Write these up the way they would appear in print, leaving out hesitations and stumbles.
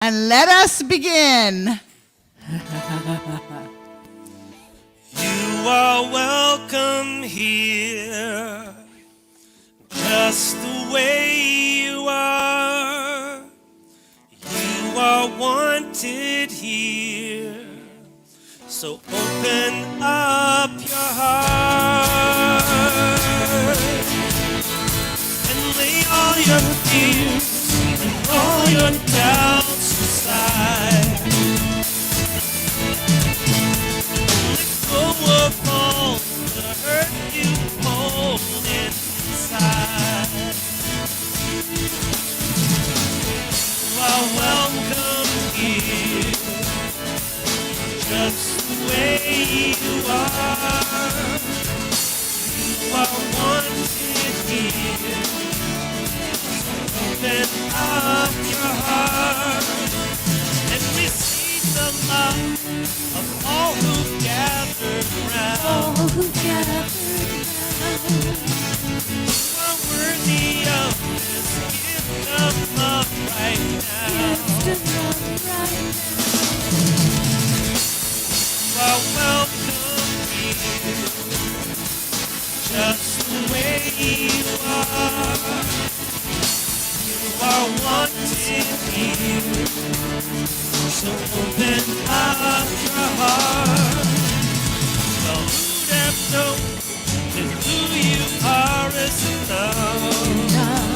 And let us begin. You are welcome here, just the way you are. You are wanted here, so open up your heart and lay all your fears and all your doubts aside. Of all the hurt you hold inside. You are welcome here, just the way you are. You are wanted here, open up your heart and receive the love of all who gathered round. All who gathered round. You are worthy of this gift of love right now. Gift of love right now. You are welcome here, just the way you are. You are wanted here, so open up your heart. Well, who'd have known that who you are is enough? Enough.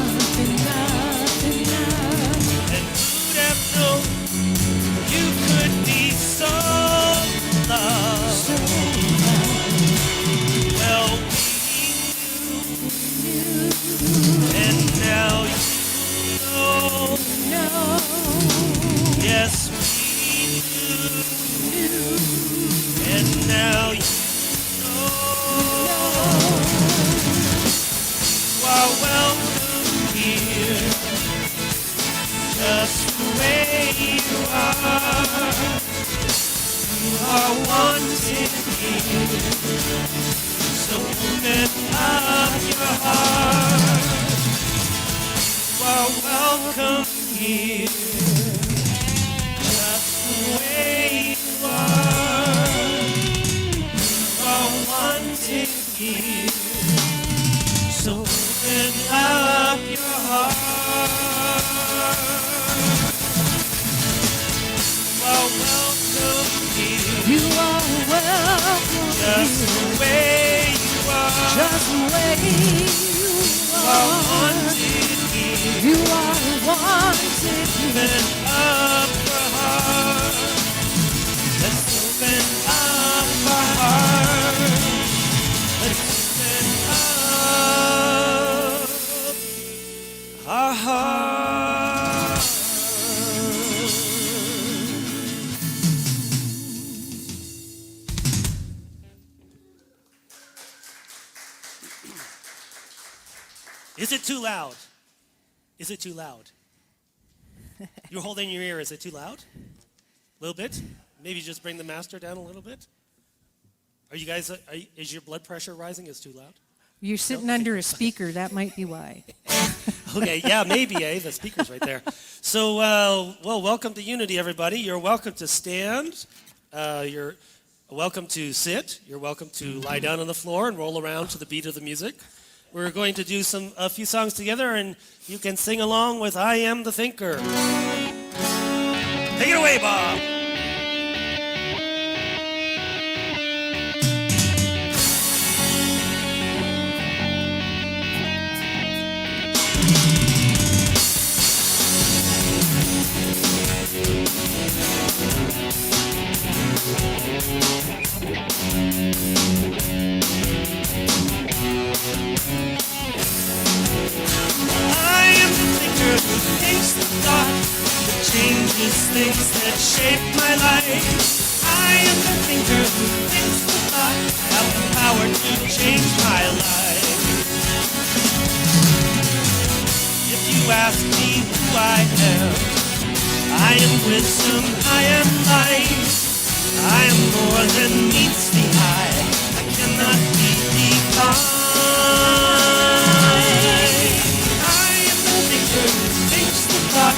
And who'd have known you could be so loved? Well, we knew, and now you know. Yes, we knew, and now you are welcome here, just the way you are. You are wanted here, so open up your heart. You are welcome here, just the way you are. You are wanted here, so open up your heart. You are welcome here. You are welcome Just here. the way you are. Just the way you are are. wanted here. You are wanted here. Open up your heart. Let's open up our heart. Let's open up our heart. Is it too loud? Is it too loud? You're holding your ear. Is it too loud? A little bit? Maybe just bring the master down a little bit? Are you guys, is your blood pressure rising? Is it too loud? You're sitting under a speaker. That might be why. Okay, yeah, maybe, the speaker's right there. So, well, welcome to Unity, everybody. You're welcome to stand. You're welcome to sit. You're welcome to lie down on the floor and roll around to the beat of the music. We're going to do a few songs together, and you can sing along with I Am the Thinker. Take it away, Bob. I am the thinker who thinks the thought that changes things that shape my life. I am the thinker who thinks the thought have the power to change my life. If you ask me who I am wisdom, I am light. I am more than meets the eye. I cannot be defined. I am the thinker who thinks the thought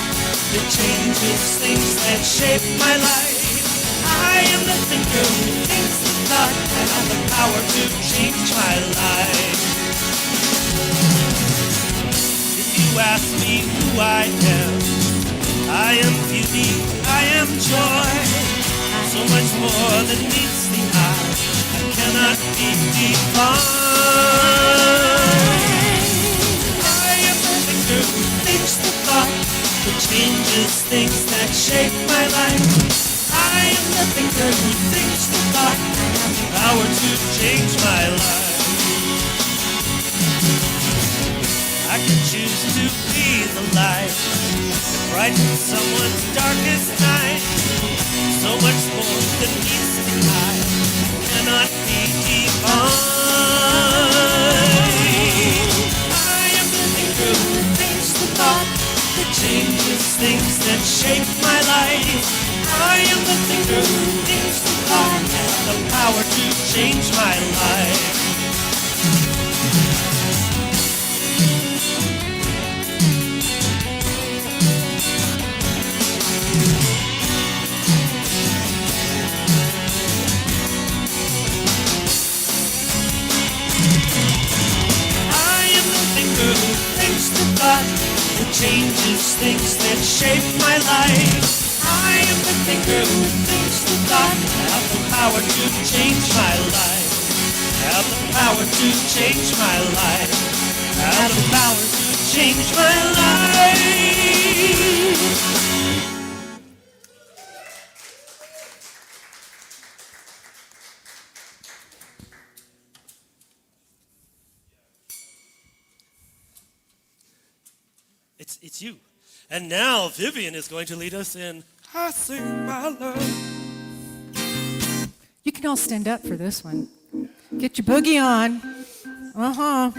that changes things that shape my life. I am the thinker who thinks the thought. I have the power to change my life. If you ask me who I am beauty, I am joy. So much more than meets the eye. I cannot be defined. I am the thinker who thinks the thought that changes things that shape my life. I am the thinker who thinks the thought. I have the power to change my life. I can choose to be the light that brightens someone's darkest night. So much more than meets the eye cannot be defined. I am the thinker who thinks the thought that changes things that shape my life. I am the thinker who thinks the thought has the power to change my life. That changes things that shape my life. I am the thinker who thinks the thought. Have the power to change my life. Have the power to change my life. Have the power to change my life. It's you. And now Vivian is going to lead us in I Sing My Love. You can all stand up for this one. Get your boogie on. Uh-huh.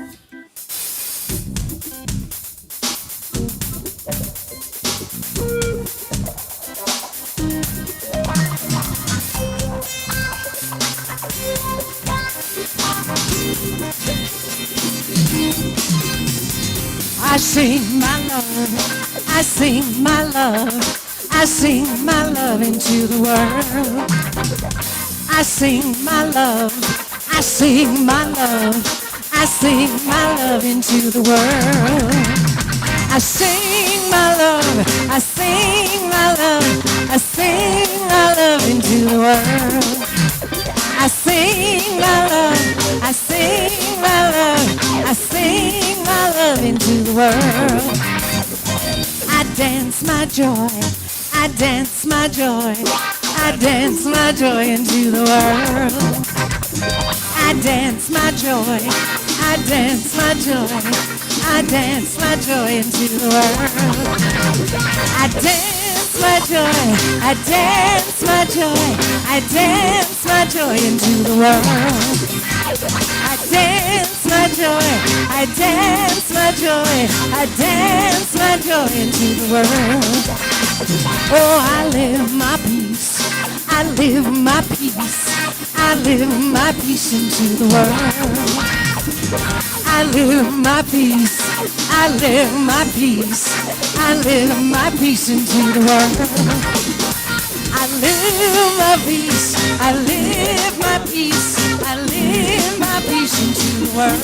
I sing my love, I sing my love, I sing my love into the world. I sing my love, I sing my love, I sing my love into the world. I sing my love, I sing my love, I sing my love into the world. I sing my love, I sing my love, I sing my love into the world. I dance my joy, I dance my joy, I dance my joy into the world. I dance my joy, I dance my joy, I dance my joy into the world. I dance my joy, I dance my joy, I dance my joy into the world. I dance my joy, I dance my joy, I dance my joy into the world. Oh, I live my peace, I live my peace, I live my peace into the world. I live my peace, I live my peace, I live my peace into the world. I live my peace, I live my peace, I live my peace into the world.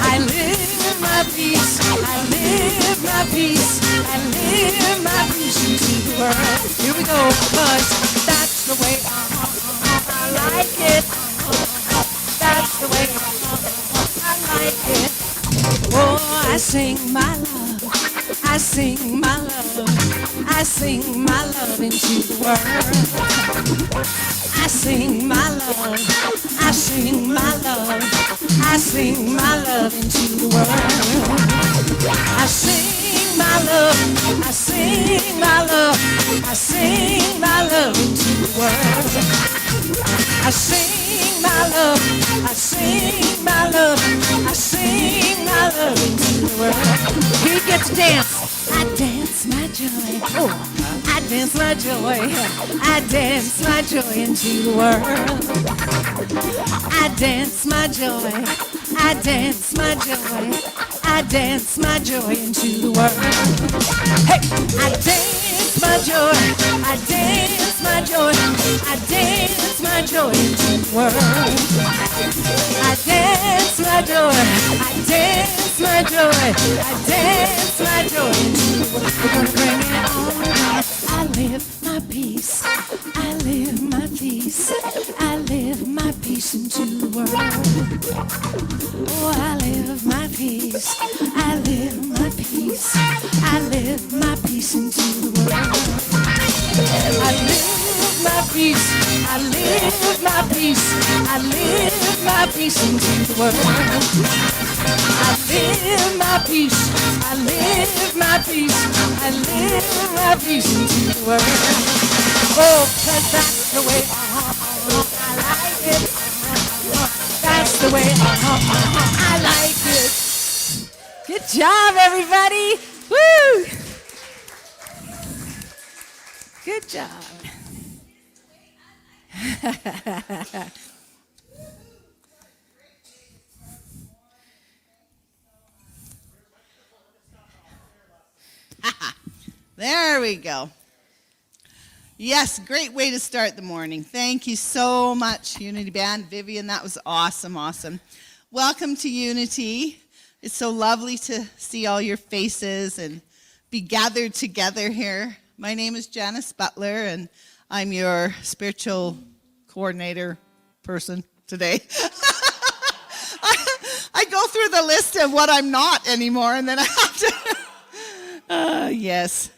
I live my peace, I live my peace, I live my peace into the world. Here we go, 'cause that's the way I like it. That's the way I like it. Oh, I sing my love, I sing my love, I sing my love into the world. I sing my love, I sing my love, I sing my love into the world. I sing my love, I sing my love, I sing my love into the world. I sing my love, I sing my love, I sing my love into the world. Here you get to dance. I dance my joy. Oh, I dance my joy. I dance my joy into the world. I dance my joy. I dance my joy. I I dance my joy into the world. Hey, I dance my joy, I dance my joy, I dance my joy into the world. I dance my joy, I dance my joy, I dance my joy into the world. We're gonna bring it on. I live my peace, I live my peace, I live my peace into the world. Oh, I live my peace, I live my peace, I live my peace into the world. I live my peace, I live my peace, I live my peace into the world. I live my peace, I live my peace, I live my peace into the world. Oh, 'cause that's the way I like it. That's the way I like it. Good job, everybody. Woo! Good job. There we go. Yes, great way to start the morning. Thank you so much, Unity Band. Vivian, that was awesome, awesome. Welcome to Unity. It's so lovely to see all your faces and be gathered together here. My name is Janice Butler, and I'm your spiritual coordinator person today. I go through the list of what I'm not anymore, and then I have to... yes.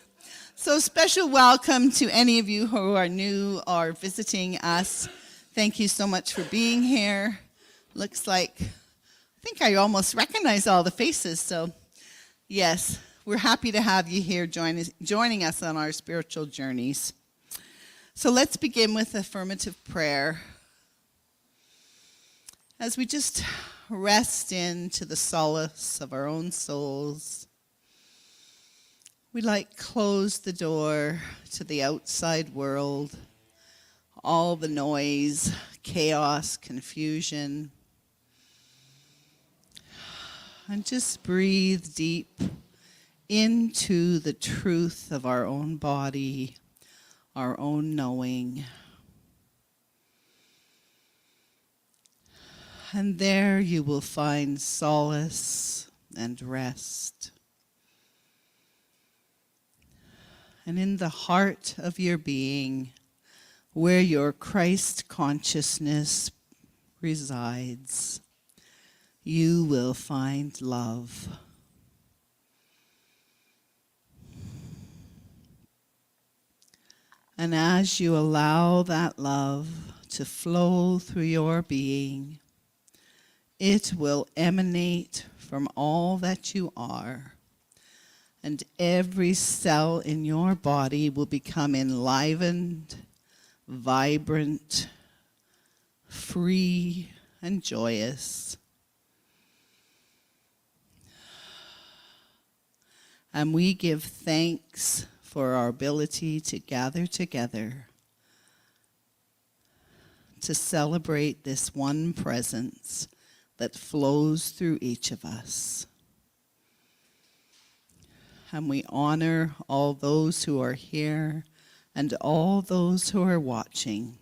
So special welcome to any of you who are new or visiting us. Thank you so much for being here. Looks like, I think I almost recognize all the faces. So yes, we're happy to have you here joining us on our spiritual journeys. So let's begin with affirmative prayer. As we just rest into the solace of our own souls, we close the door to the outside world, all the noise, chaos, confusion, and just breathe deep into the truth of our own body, our own knowing. And there you will find solace and rest. And in the heart of your being, where your Christ consciousness resides, you will find love. And as you allow that love to flow through your being, it will emanate from all that you are. And every cell in your body will become enlivened, vibrant, free, and joyous. And we give thanks for our ability to gather together to celebrate this one presence that flows through each of us. And we honor all those who are here and all those who are watching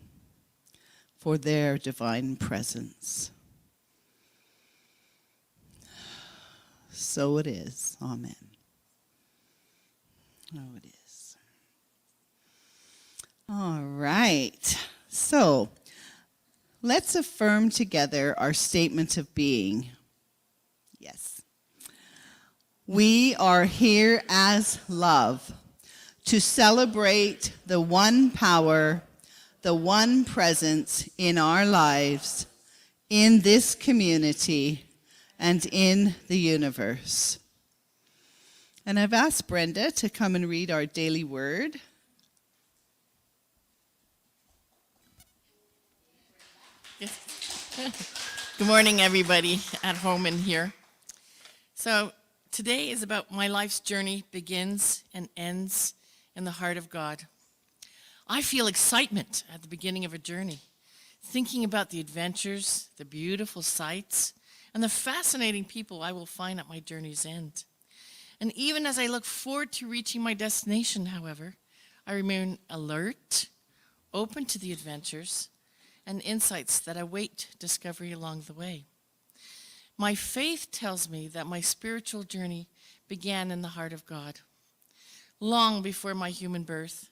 for their divine presence. So it is. Amen. Oh, it is. All right. So let's affirm together our statement of being. Yes. We are here as love to celebrate the one power, the one presence in our lives, in this community, and in the universe. And I've asked Brenda to come and read our daily word. Good morning, everybody at home and here. So today is about my life's journey begins and ends in the heart of God. I feel excitement at the beginning of a journey, thinking about the adventures, the beautiful sights, and the fascinating people I will find at my journey's end. And even as I look forward to reaching my destination, however, I remain alert, open to the adventures and insights that await discovery along the way. My faith tells me that my spiritual journey began in the heart of God, long before my human birth.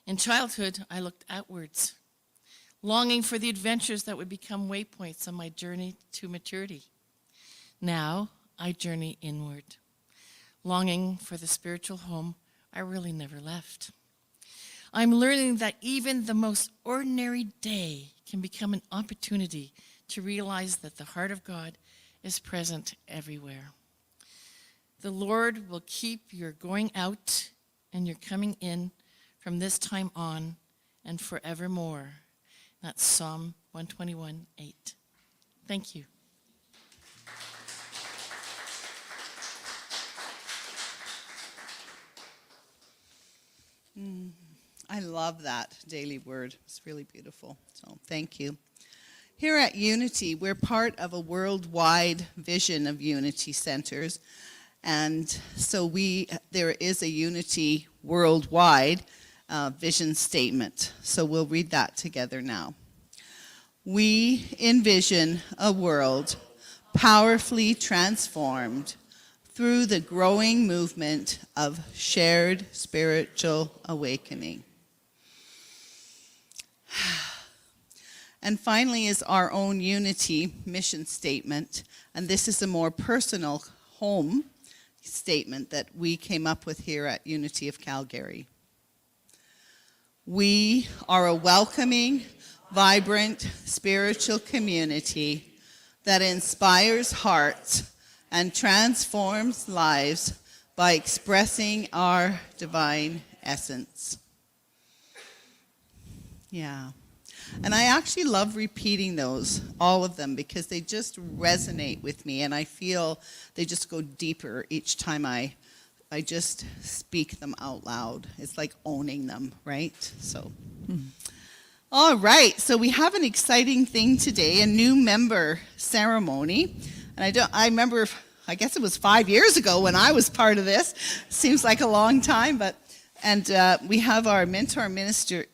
In childhood, I looked outwards, longing for the adventures that would become waypoints on my journey to maturity. Now, I journey inward, longing for the spiritual home I really never left. I'm learning that even the most ordinary day can become an opportunity to realize that the heart of God is present everywhere. The Lord will keep your going out and your coming in from this time on and forevermore. That's Psalm 121:8. Thank you. I love that daily word. It's really beautiful. So thank you. Here at Unity, we're part of a worldwide vision of Unity centers. And so there is a Unity worldwide vision statement. So we'll read that together now. We envision a world powerfully transformed through the growing movement of shared spiritual awakening. And finally is our own Unity mission statement, and this is a more personal home statement that we came up with here at Unity of Calgary. We are a welcoming, vibrant spiritual community that inspires hearts and transforms lives by expressing our divine essence. Yeah. And I actually love repeating those, all of them, because they just resonate with me, and I feel they just go deeper each time I just speak them out loud. It's like owning them, right? So, All right. So we have an exciting thing today, a new member ceremony. And I remember, I guess it was 5 years ago when I was part of this. Seems like a long time, we have our mentor minister,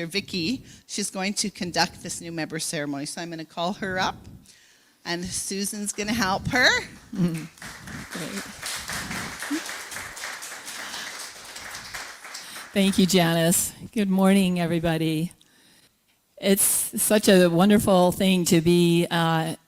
Vicky. She's going to conduct this new member ceremony. So I'm going to call her up, and Susan's going to help her. Great. Thank you, Janice. Good morning, everybody. It's such a wonderful thing to be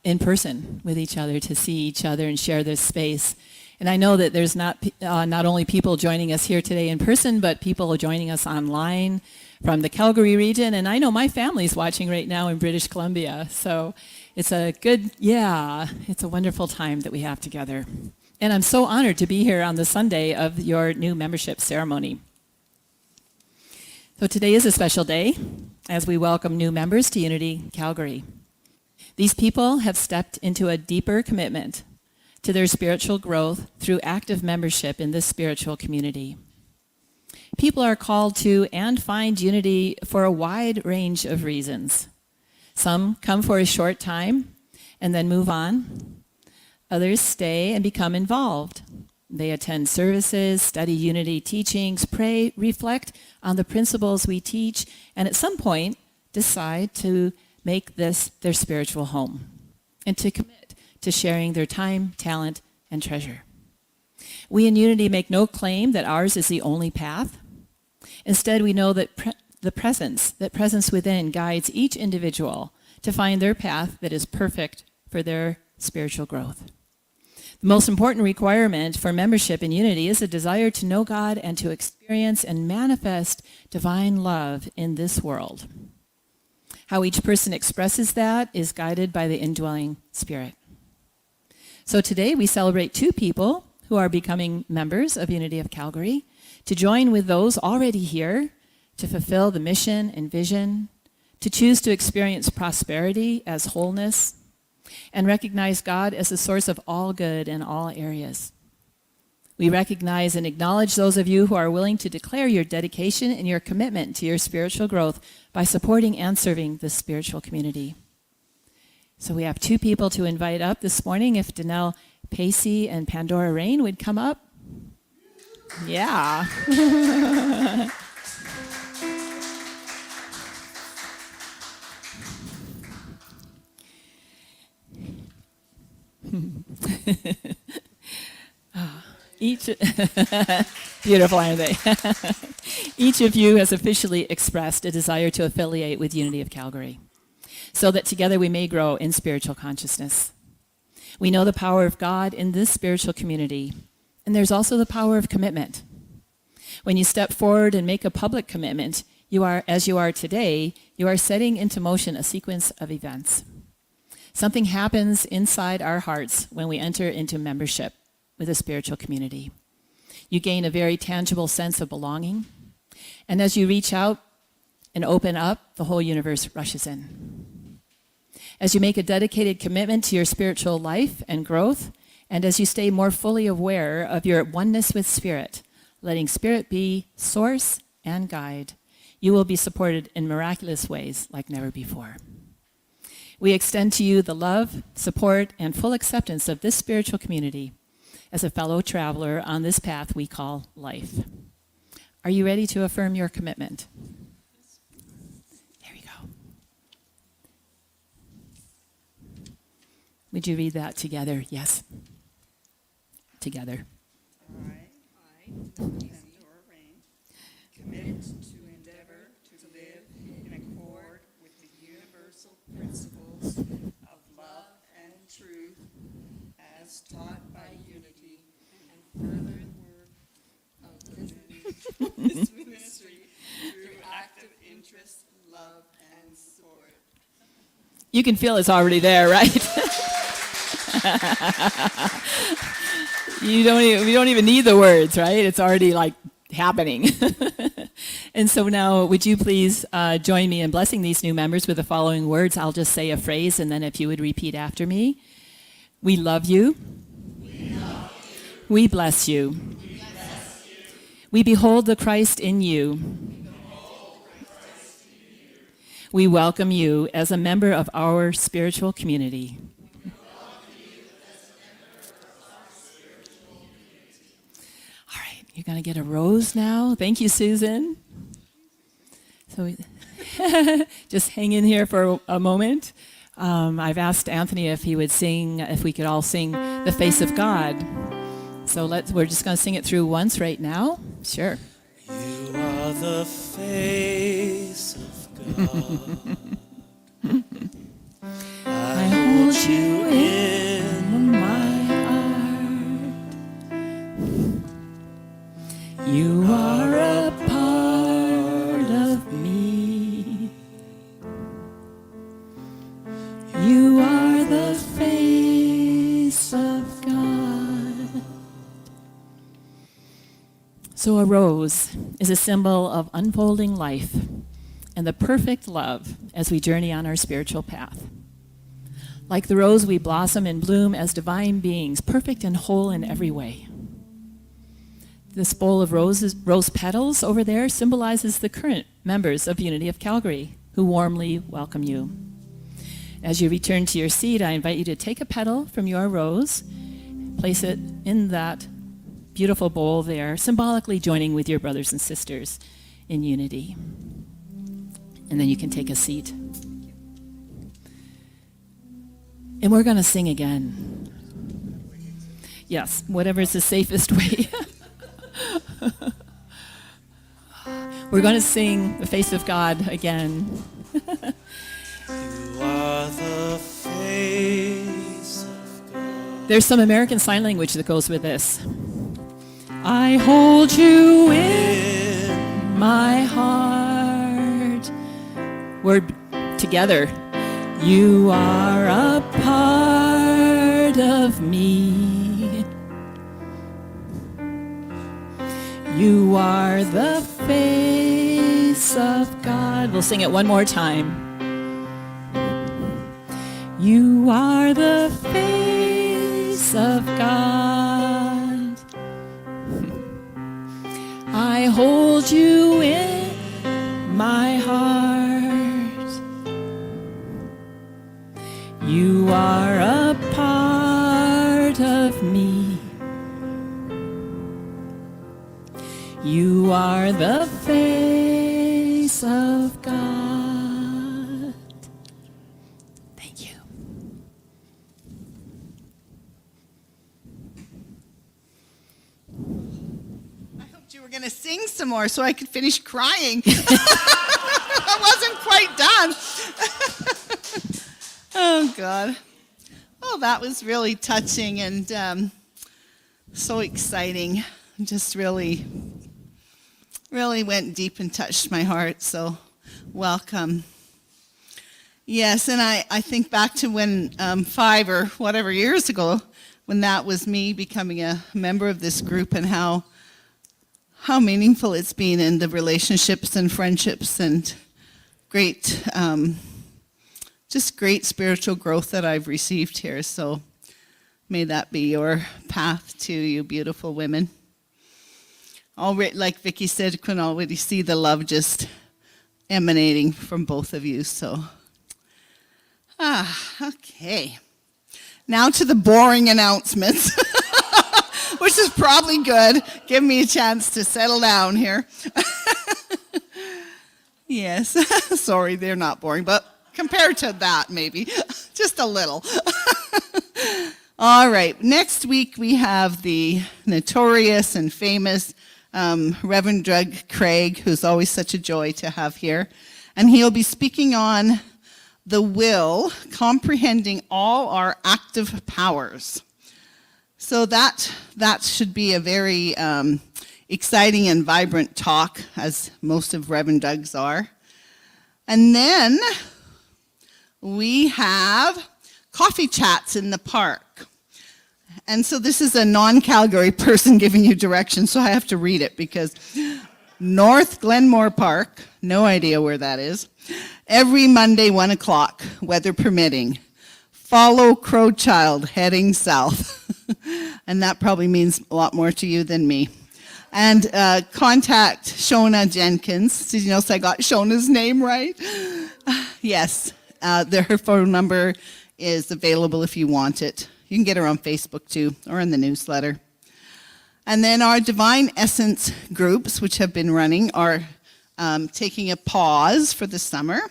in person with each other, to see each other and share this space. And I know that there's not only people joining us here today in person, but people joining us online from the Calgary region. And I know my family's watching right now in British Columbia. So it's it's a wonderful time that we have together. And I'm so honored to be here on the Sunday of your new membership ceremony. So today is a special day as we welcome new members to Unity Calgary. These people have stepped into a deeper commitment to their spiritual growth through active membership in this spiritual community. People are called to and find Unity for a wide range of reasons. Some come for a short time and then move on. Others stay and become involved. They attend services, study Unity teachings, pray, reflect on the principles we teach, and at some point decide to make this their spiritual home and to commit to sharing their time, talent, and treasure. We in Unity make no claim that ours is the only path. Instead, we know that presence within guides each individual to find their path that is perfect for their spiritual growth. The most important requirement for membership in Unity is a desire to know God and to experience and manifest divine love in this world. How each person expresses that is guided by the indwelling Spirit. So today we celebrate two people who are becoming members of Unity of Calgary to join with those already here to fulfill the mission and vision, to choose to experience prosperity as wholeness, and recognize God as the source of all good in all areas. We recognize and acknowledge those of you who are willing to declare your dedication and your commitment to your spiritual growth by supporting and serving this spiritual community. So we have two people to invite up this morning. If Danelle Pacey and Pandora Rain would come up. Yeah. Each beautiful, aren't they? Each of you has officially expressed a desire to affiliate with Unity of Calgary, so that together we may grow in spiritual consciousness. We know the power of God in this spiritual community, and there's also the power of commitment. When you step forward and make a public commitment, you are, as you are today, you are setting into motion a sequence of events. Something happens inside our hearts when we enter into membership with a spiritual community. You gain a very tangible sense of belonging, and as you reach out and open up, the whole universe rushes in. As you make a dedicated commitment to your spiritual life and growth, and as you stay more fully aware of your oneness with Spirit, letting Spirit be source and guide, you will be supported in miraculous ways like never before. We extend to you the love, support, and full acceptance of this spiritual community as a fellow traveler on this path we call life. Are you ready to affirm your commitment? There we go. Would you read that together? Yes. Together. I, Pandora Rain, commit to endeavor to live in accord with the universal principles of love and truth as taught by Unity, and further the work of this ministry through active interest, love, and support. You can feel it's already there, right? We don't even need the words, right? It's already like happening. And so now, would you please join me in blessing these new members with the following words? I'll just say a phrase, and then if you would repeat after me. We love you. We love you. We bless you. We bless you. We behold the Christ in you. We welcome you as a member of our spiritual community. All right, you're going to get a rose now. Thank you, Susan. So just hang in here for a moment. I've asked Anthony if he would sing, if we could all sing The Face of God. So we're just going to sing it through once right now. Sure. You are the face of God. I hold you in my heart. You are a part of me. You are the face of God. So a rose is a symbol of unfolding life and the perfect love as we journey on our spiritual path. Like the rose, we blossom and bloom as divine beings, perfect and whole in every way. This bowl of rose petals over there symbolizes the current members of Unity of Calgary, who warmly welcome you. As you return to your seat, I invite you to take a petal from your rose, place it in that beautiful bowl there, symbolically joining with your brothers and sisters in unity. And then you can take a seat. And we're going to sing again. Yes, whatever's the safest way. We're going to sing The Face of God again. You are the face of God. There's some American Sign Language that goes with this. I hold you in my heart. We're together. You are a part of me. You are the face of God. We'll sing it one more time. You are the face of God. I hold you in my heart. You before the face of God. Thank you. I hoped you were going to sing some more so I could finish crying. I wasn't quite done. Oh, God. Oh, that was really touching and so exciting. Just really went deep and touched my heart. So welcome. Yes, and I think back to when 5 or whatever years ago, when that was me becoming a member of this group, and how meaningful it's been in the relationships and friendships and great, just great spiritual growth that I've received here. So may that be your path too, you beautiful women. Already, like Vicki said, can already see the love just emanating from both of you. So, okay. Now to the boring announcements, which is probably good. Give me a chance to settle down here. Yes, sorry, they're not boring, but compared to that, maybe, just a little. All right, next week we have the notorious and famous Reverend Doug Craig, who's always such a joy to have here. And he'll be speaking on the will, comprehending all our active powers. So that should be a very exciting and vibrant talk, as most of Reverend Doug's are. And then we have coffee chats in the park. And so this is a non-Calgary person giving you directions, so I have to read it because North Glenmore Park, no idea where that is, every Monday, 1 o'clock, weather permitting. Follow Crowchild heading south. And that probably means a lot more to you than me. And contact Shona Jenkins. Did you notice I got Shona's name right? Yes, her phone number is available if you want it. You can get her on Facebook too, or in the newsletter. And then our Divine Essence groups, which have been running, are taking a pause for the summer.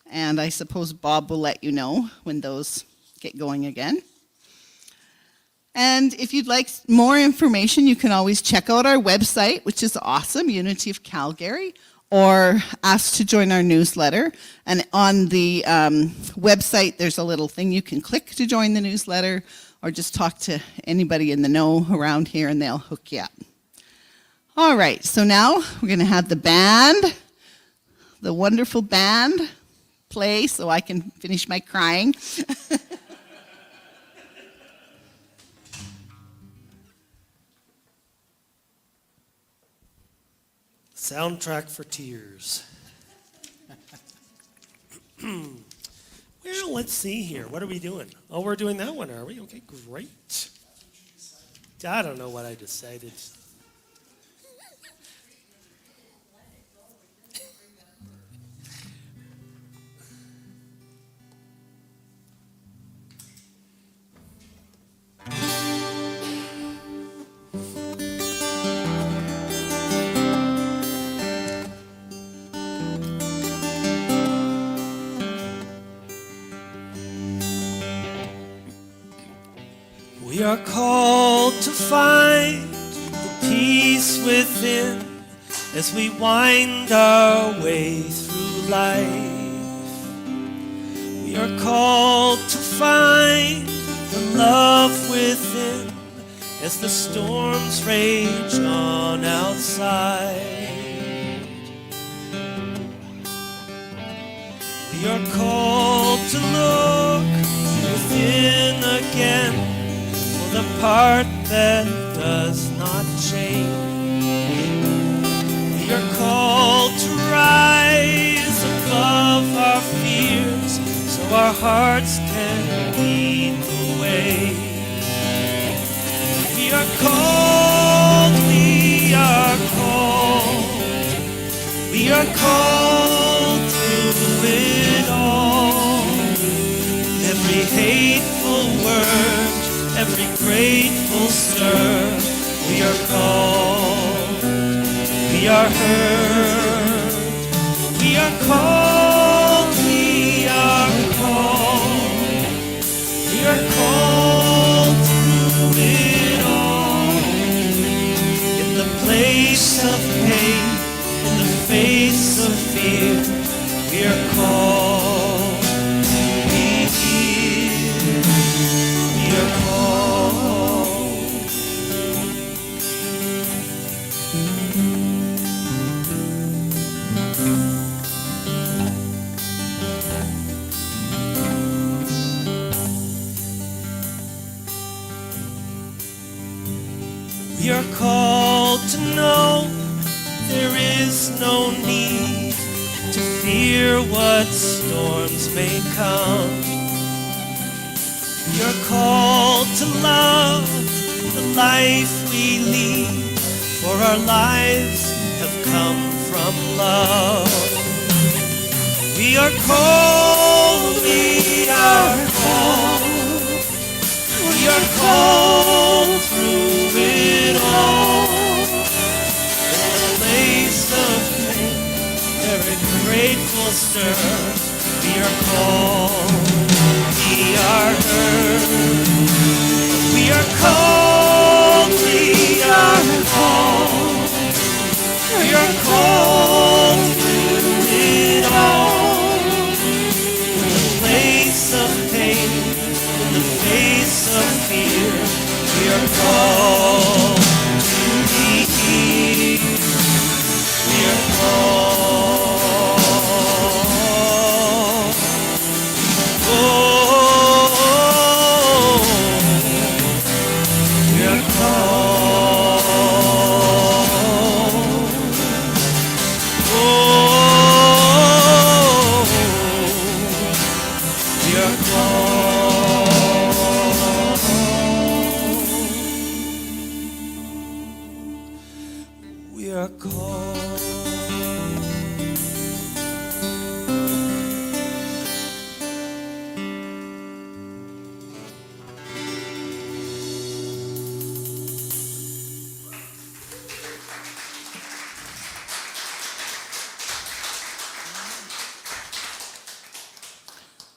And I suppose Bob will let you know when those get going again. And if you'd like more information, you can always check out our website, which is awesome, Unity of Calgary, or ask to join our newsletter. And on the website, there's a little thing you can click to join the newsletter, or just talk to anybody in the know around here and they'll hook you up. All right, so now we're going to have the band, the wonderful band, play so I can finish my crying. Soundtrack for tears. Well, let's see here. What are we doing? Oh, we're doing that one, are we? Okay, great. I don't know what I decided. We are called to find the peace within as we wind our way through life. We are called to find the love within as the storms rage on outside. We are called to look within again, the part that does not change. We are called to rise above our fears so our hearts can lead the way. We are called, we are called, we are called through it all. Every hateful word, every grateful stir, we are called, we We are heard. We are called. We are called. We are called through it all. In the place of pain, in the face of fear, we are called to be here. We are called. We are called to know there is no need to fear what storms may come. We are called to love the life we lead, for our lives have come from love. We are called, we are called, we are called through it all. In the place of pain, every grateful stir, we are called, we are heard. We are called, we are called, we are called through it all. In the place of pain, in the face of fear, we are called to be here. We are called. We are called. We are called. We are called.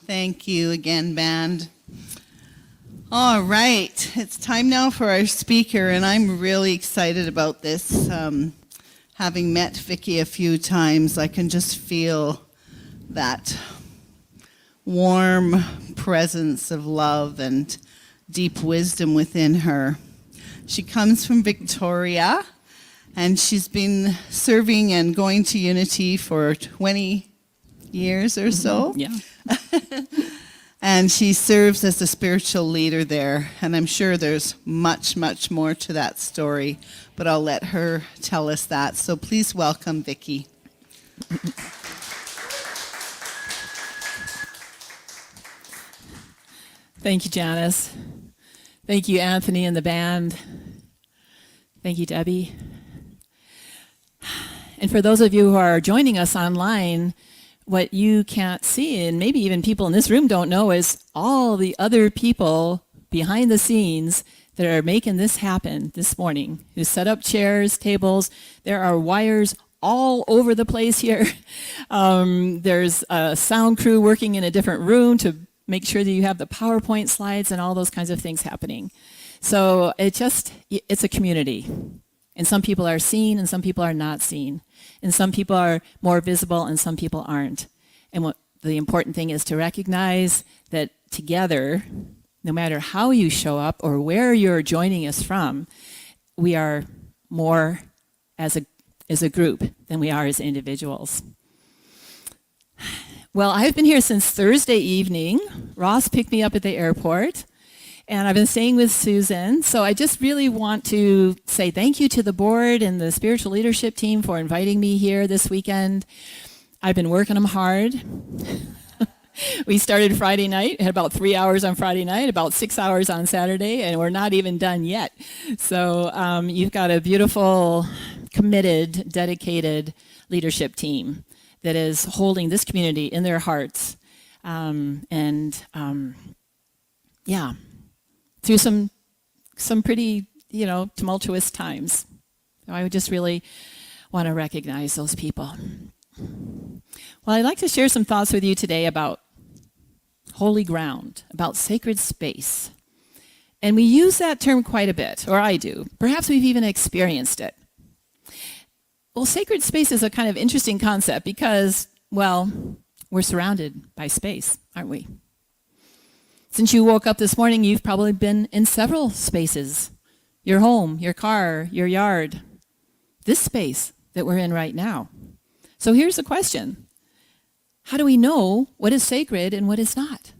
Thank you again, band. All right, it's time now for our speaker, and I'm really excited about this. Having met Vicki a few times, I can just feel that warm presence of love and deep wisdom within her. She comes from Victoria, and she's been serving and going to Unity for 20 years or so. Yeah. And she serves as the spiritual leader there. And I'm sure there's much, much more to that story, but I'll let her tell us that. So please welcome Vicki. Thank you, Janice. Thank you, Anthony and the band. Thank you, Debbie. And for those of you who are joining us online, what you can't see, and maybe even people in this room don't know, is all the other people behind the scenes that are making this happen this morning, who set up chairs, tables. There are wires all over the place here. There's a sound crew working in a different room to make sure that you have the PowerPoint slides and all those kinds of things happening. So it's a community. And some people are seen and some people are not seen. And some people are more visible and some people aren't. And what the important thing is to recognize that together, no matter how you show up or where you're joining us from, we are more as a group than we are as individuals. Well, I've been here since Thursday evening. Ross picked me up at the airport. And I've been staying with Susan. So I just really want to say thank you to the board and the spiritual leadership team for inviting me here this weekend. I've been working them hard. We started Friday night, had about 3 hours on Friday night, about 6 hours on Saturday, and we're not even done yet. So you've got a beautiful, committed, dedicated leadership team that is holding this community in their hearts. Through some pretty, tumultuous times. So I would just really want to recognize those people. Well, I'd like to share some thoughts with you today about holy ground, about sacred space. And we use that term quite a bit, or I do. Perhaps we've even experienced it. Well, sacred space is a kind of interesting concept because, well, we're surrounded by space, aren't we? Since you woke up this morning, you've probably been in several spaces. Your home, your car, your yard. This space that we're in right now. So here's the question. How do we know what is sacred and what is not?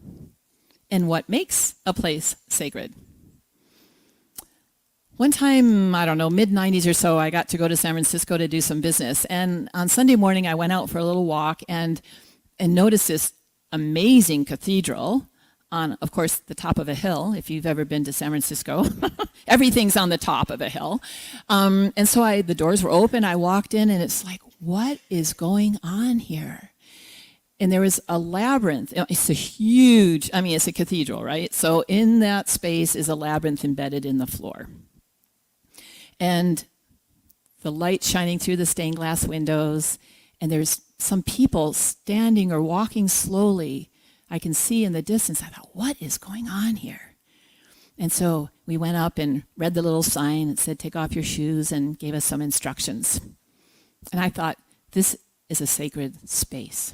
And what makes a place sacred? One time, I don't know, mid-90s or so, I got to go to San Francisco to do some business. And on Sunday morning, I went out for a little walk and noticed this amazing cathedral on, of course, the top of a hill, if you've ever been to San Francisco. Everything's on the top of a hill. And so the doors were open. I walked in, and it's like, what is going on here? And there was a labyrinth. It's a huge, it's a cathedral, right? So in that space is a labyrinth embedded in the floor. And the light shining through the stained glass windows, and there's some people standing or walking slowly. I can see in the distance. I thought, what is going on here? And so we went up and read the little sign. It said, take off your shoes, and gave us some instructions. And I thought, this is a sacred space.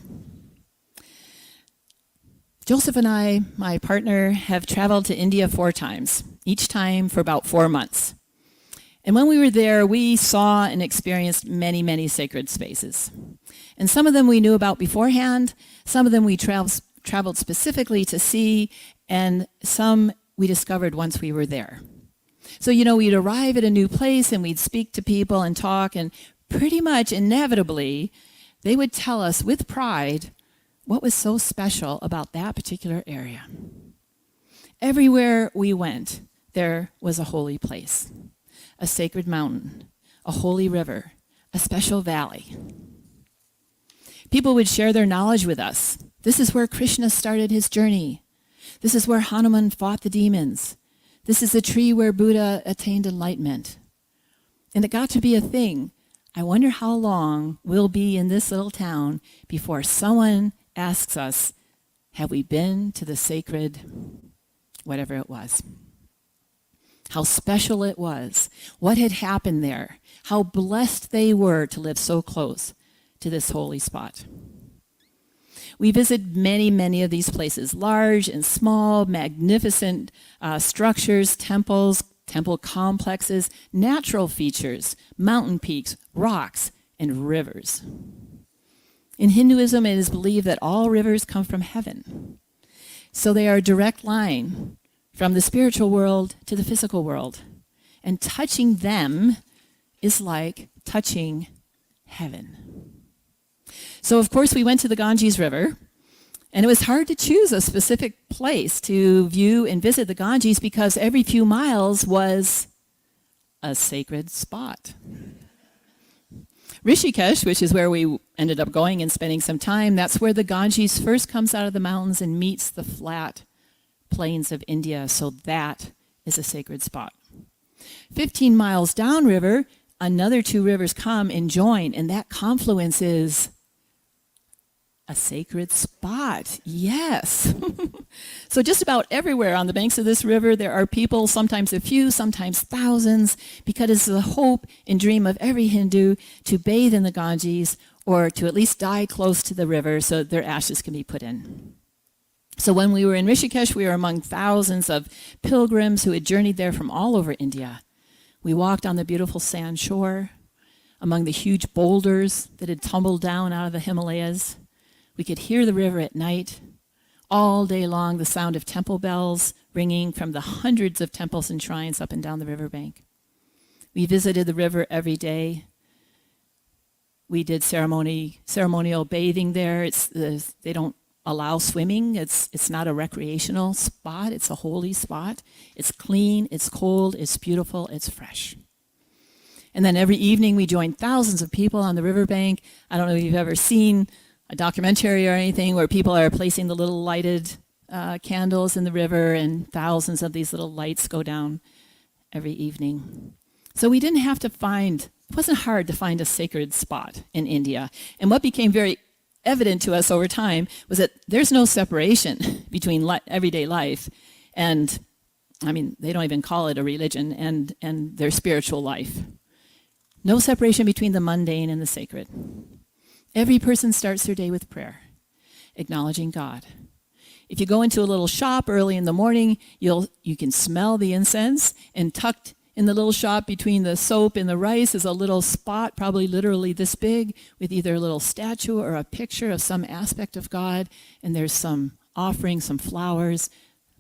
Joseph and I, my partner, have traveled to India 4 times, each time for about 4 months. And when we were there, we saw and experienced many, many sacred spaces. And some of them we knew about beforehand, some of them we traveled specifically to see, and some we discovered once we were there. So, we'd arrive at a new place and we'd speak to people and talk, and pretty much inevitably, they would tell us with pride what was so special about that particular area. Everywhere we went, there was a holy place. A sacred mountain, a holy river, a special valley. People would share their knowledge with us. This is where Krishna started his journey. This is where Hanuman fought the demons. This is the tree where Buddha attained enlightenment. And it got to be a thing. I wonder how long we'll be in this little town before someone asks us, have we been to the sacred whatever it was? How special it was, what had happened there, how blessed they were to live so close to this holy spot. We visited many, many of these places, large and small, magnificent structures, temples, temple complexes, natural features, mountain peaks, rocks, and rivers. In Hinduism, it is believed that all rivers come from heaven. So they are a direct line from the spiritual world to the physical world. And touching them is like touching heaven. So, of course, we went to the Ganges River, and it was hard to choose a specific place to view and visit the Ganges because every few miles was a sacred spot. Rishikesh, which is where we ended up going and spending some time, that's where the Ganges first comes out of the mountains and meets the flat plains of India, so that is a sacred spot. 15 miles downriver, another 2 rivers come and join, and that confluence is a sacred spot. Yes. So just about everywhere on the banks of this river, there are people, sometimes a few, sometimes thousands, because it's the hope and dream of every Hindu to bathe in the Ganges or to at least die close to the river so that their ashes can be put in. So when we were in Rishikesh, we were among thousands of pilgrims who had journeyed there from all over India. We walked on the beautiful sand shore, among the huge boulders that had tumbled down out of the Himalayas. We could hear the river at night. All day long, the sound of temple bells ringing from the hundreds of temples and shrines up and down the riverbank. We visited the river every day. We did ceremonial bathing there. They don't allow swimming. It's not a recreational spot. It's a holy spot. It's clean, it's cold, it's beautiful, it's fresh. And then every evening we joined thousands of people on the riverbank. I don't know if you've ever seen a documentary or anything where people are placing the little lighted candles in the river, and thousands of these little lights go down every evening. So we didn't have to find It wasn't hard to find a sacred spot in India. And what became very evident to us over time was that there's no separation between everyday life and, I mean, they don't even call it a religion, and their spiritual life. No separation between the mundane and the sacred. Every person starts their day with prayer, acknowledging God. If you go into a little shop early in the morning, you can smell the incense, and tucked in the little shop between the soap and the rice is a little spot, probably literally this big, with either a little statue or a picture of some aspect of God, and there's some offering, some flowers,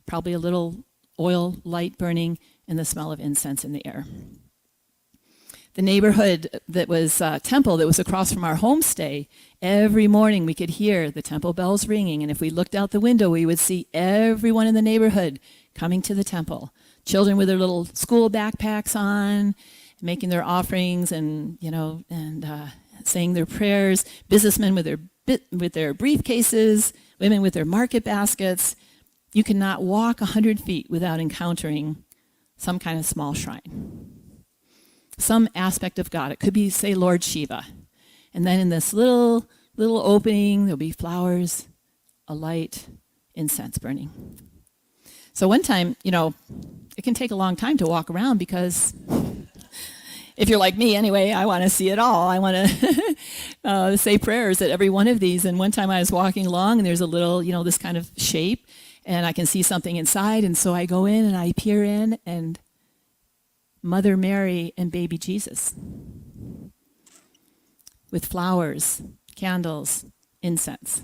probably a little oil light burning, and the smell of incense in the air. The neighborhood that was temple that was across from our homestay, every morning we could hear the temple bells ringing, and if we looked out the window, we would see everyone in the neighborhood coming to the temple. Children with their little school backpacks on, making their offerings and saying their prayers. Businessmen with their briefcases, women with their market baskets. You cannot walk 100 feet without encountering some kind of small shrine. Some aspect of God. It could be, say, Lord Shiva. And then in this little opening, there'll be flowers, a light, incense burning. So one time, it can take a long time to walk around because if you're like me anyway, I want to see it all. I want to say prayers at every one of these. And one time I was walking along and there's a little, this kind of shape, and I can see something inside. And so I go in and I peer in, and Mother Mary and baby Jesus with flowers, candles, incense.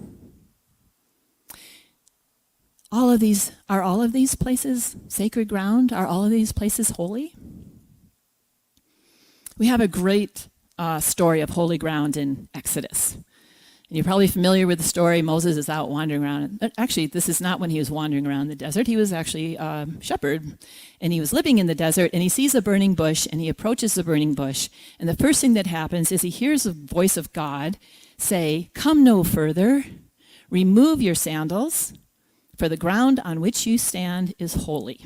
Are all of these places sacred ground? Are all of these places holy? We have a great story of holy ground in Exodus. And you're probably familiar with the story. Moses is out wandering around. But actually, this is not when he was wandering around the desert. He was actually a shepherd, and he was living in the desert, and he sees a burning bush, and he approaches the burning bush. And the first thing that happens is he hears the voice of God say, "Come no further, remove your sandals, for the ground on which you stand is holy."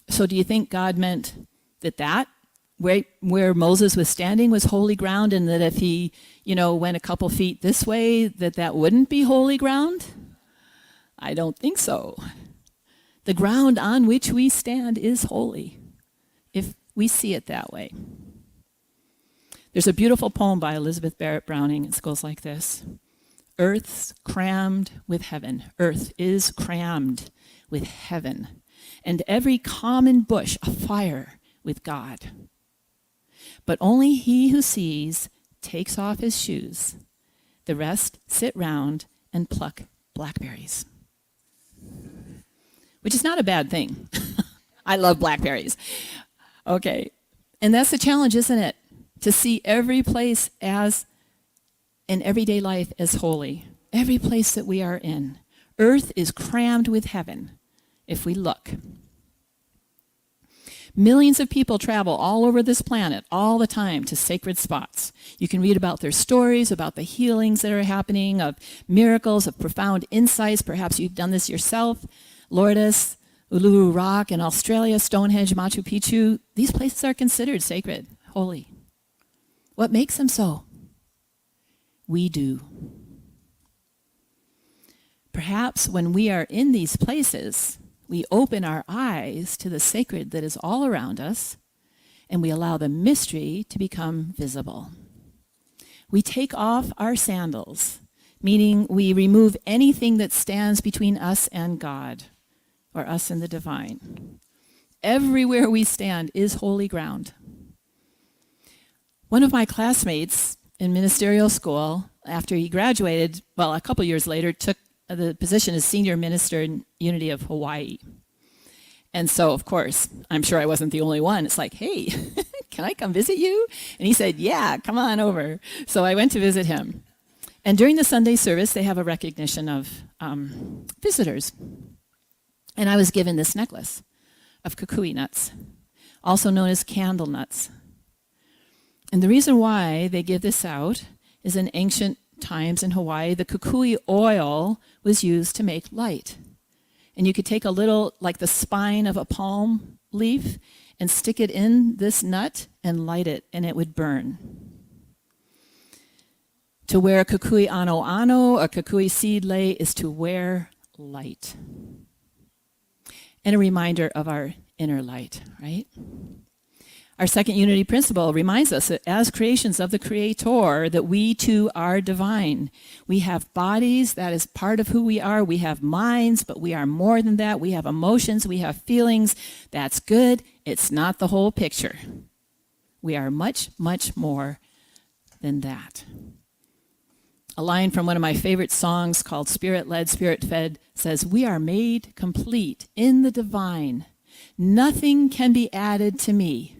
So do you think God meant that where Moses was standing was holy ground, and that if he, went a couple feet this way, that wouldn't be holy ground? I don't think so. The ground on which we stand is holy, if we see it that way. There's a beautiful poem by Elizabeth Barrett Browning. It goes like this. Earth's crammed with heaven. Earth is crammed with heaven, and every common bush afire with God. But only he who sees takes off his shoes. The rest sit round and pluck blackberries. Which is not a bad thing. I love blackberries. Okay. And that's the challenge, isn't it? To see every place as in everyday life as holy. Every place that we are in. Earth is crammed with heaven if we look. Millions of people travel all over this planet all the time to sacred spots. You can read about their stories, about the healings that are happening, of miracles, of profound insights. Perhaps you've done this yourself. Lourdes, Uluru Rock in Australia, Stonehenge, Machu Picchu. These places are considered sacred, holy. What makes them so? We do. Perhaps when we are in these places, we open our eyes to the sacred that is all around us, and we allow the mystery to become visible. We take off our sandals, meaning we remove anything that stands between us and God, or us and the divine. Everywhere we stand is holy ground. One of my classmates in ministerial school, after he graduated, a couple years later, took the position as senior minister in Unity of Hawaii. And so, of course, I'm sure I wasn't the only one. It's like, hey, can I come visit you? And he said, yeah, come on over. So I went to visit him. And during the Sunday service, they have a recognition of visitors. And I was given this necklace of kukui nuts, also known as candle nuts. And the reason why they give this out is in ancient times in Hawaii, the kukui oil was used to make light. And you could take a little, like the spine of a palm leaf, and stick it in this nut and light it, and it would burn. To wear kukui ano ano, a kukui seed lei, is to wear light. And a reminder of our inner light, right? Our second unity principle reminds us that as creations of the Creator, that we too are divine. We have bodies, that is part of who we are. We have minds, but we are more than that. We have emotions, we have feelings. That's good. It's not the whole picture. We are much, much more than that. A line from one of my favorite songs called Spirit Led, Spirit Fed says, "We are made complete in the divine. Nothing can be added to me.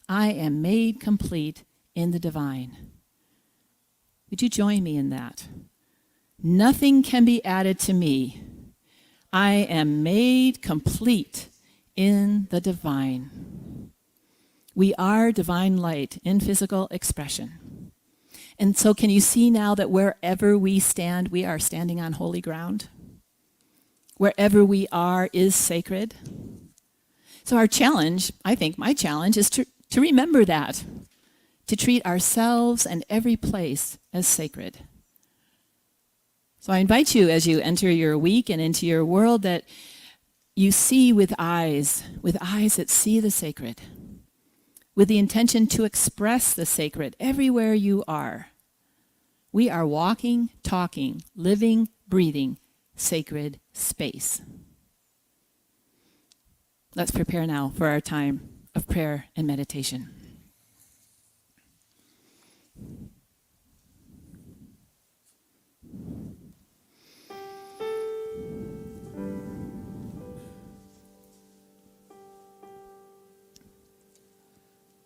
I am made complete in the divine." Would you join me in that? Nothing can be added to me. I am made complete in the divine. We are divine light in physical expression. And so can you see now that wherever we stand, we are standing on holy ground? Wherever we are is sacred. So our challenge, I think my challenge, is to remember that, to treat ourselves and every place as sacred. So I invite you as you enter your week and into your world that you see with eyes that see the sacred, with the intention to express the sacred everywhere you are. We are walking, talking, living, breathing sacred space. Let's prepare now for our time of prayer and meditation.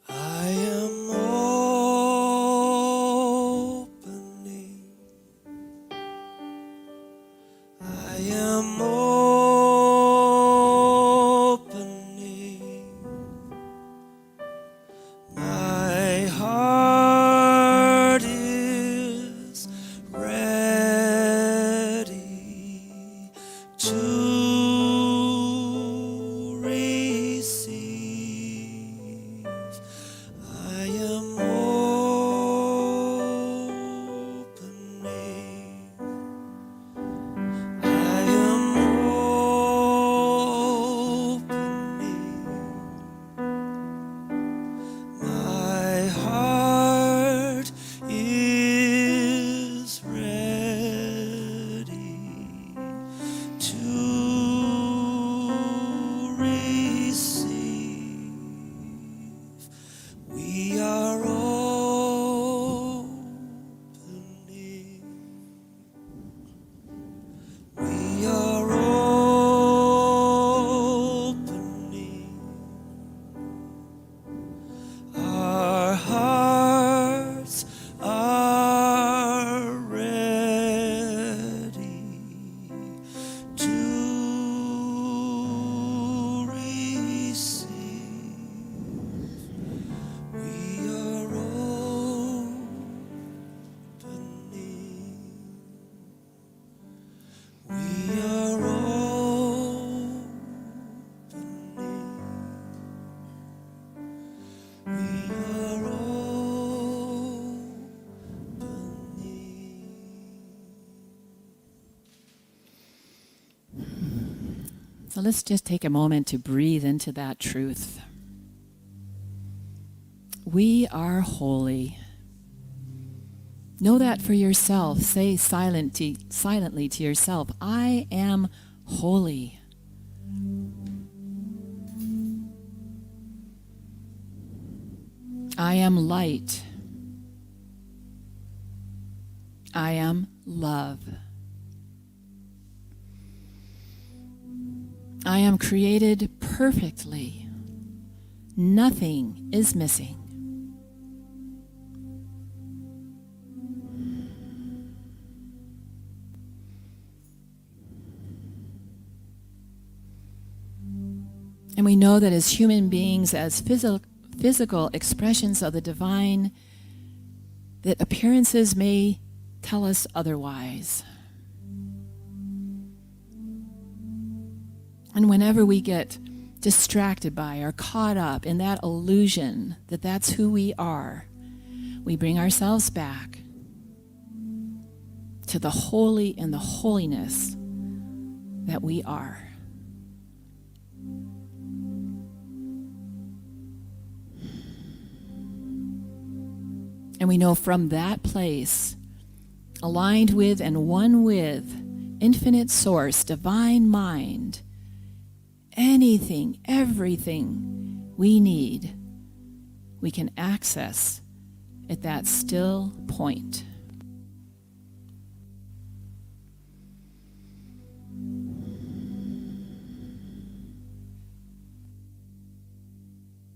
I am opening. I am opening. My heart is ready to receive. I am opening. I am opening. My heart is ready to receive. We are opening. We are opening. Our hearts are ready to receive. We are opening. We are opening. We are opening. So let's just take a moment to breathe into that truth. We are holy. Know that for yourself. Say silently to yourself, I am holy. I am light. I am love. I am created perfectly. Nothing is missing. And we know that as human beings, as physical expressions of the divine, that appearances may tell us otherwise. And whenever we get distracted by or caught up in that illusion that that's who we are, we bring ourselves back to the holy and the holiness that we are. And we know from that place, aligned with and one with infinite source, divine mind, anything, everything we need, we can access at that still point.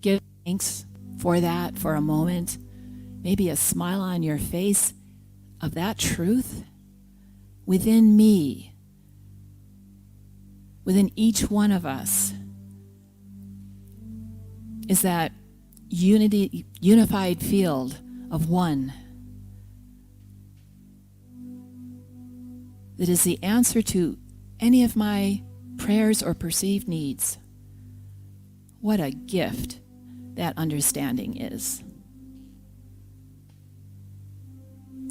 Give thanks for that for a moment. Maybe a smile on your face of that truth within me, within each one of us, is that unified field of one that is the answer to any of my prayers or perceived needs. What a gift that understanding is.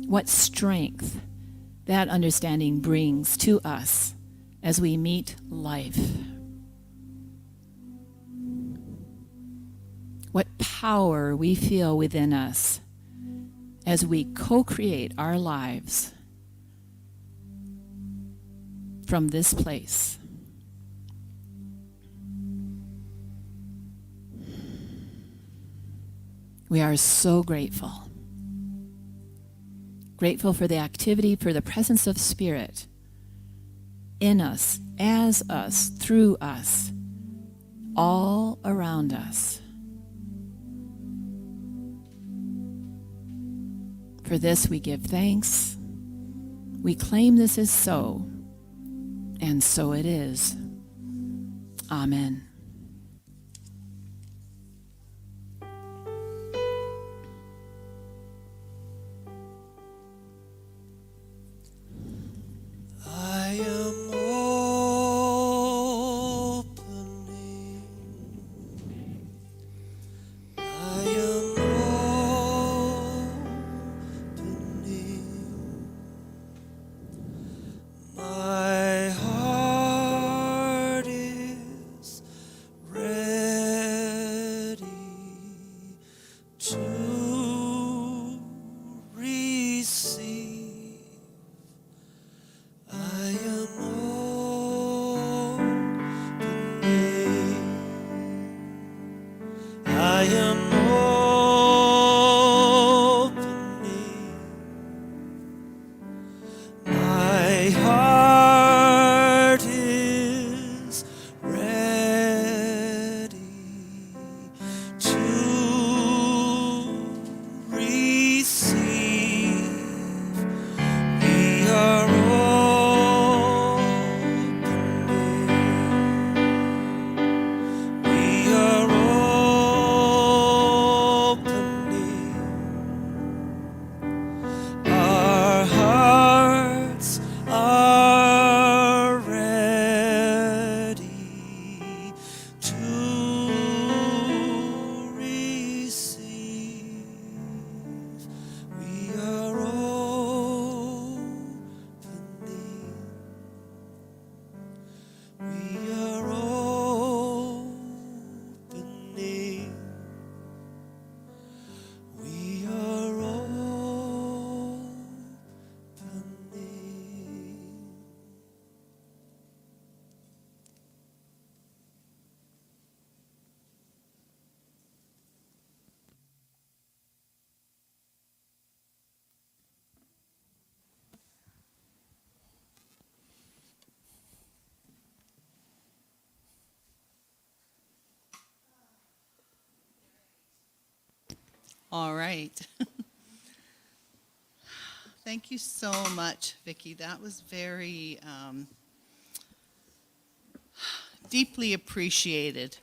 What strength that understanding brings to us as we meet life. What power we feel within us as we co-create our lives from this place. We are so grateful. Grateful for the activity, for the presence of Spirit in us, as us, through us, all around us. For this we give thanks. We claim this is so, and so it is. Amen. I am opening. I am opening. My heart is ready to receive. I am opening. I am opening. My heart is ready to receive. We are opening. We are opening. Our hearts are ready to receive. We are opening. We are opening. We are opening. All right. Thank you so much, Vicki. That was very deeply appreciated.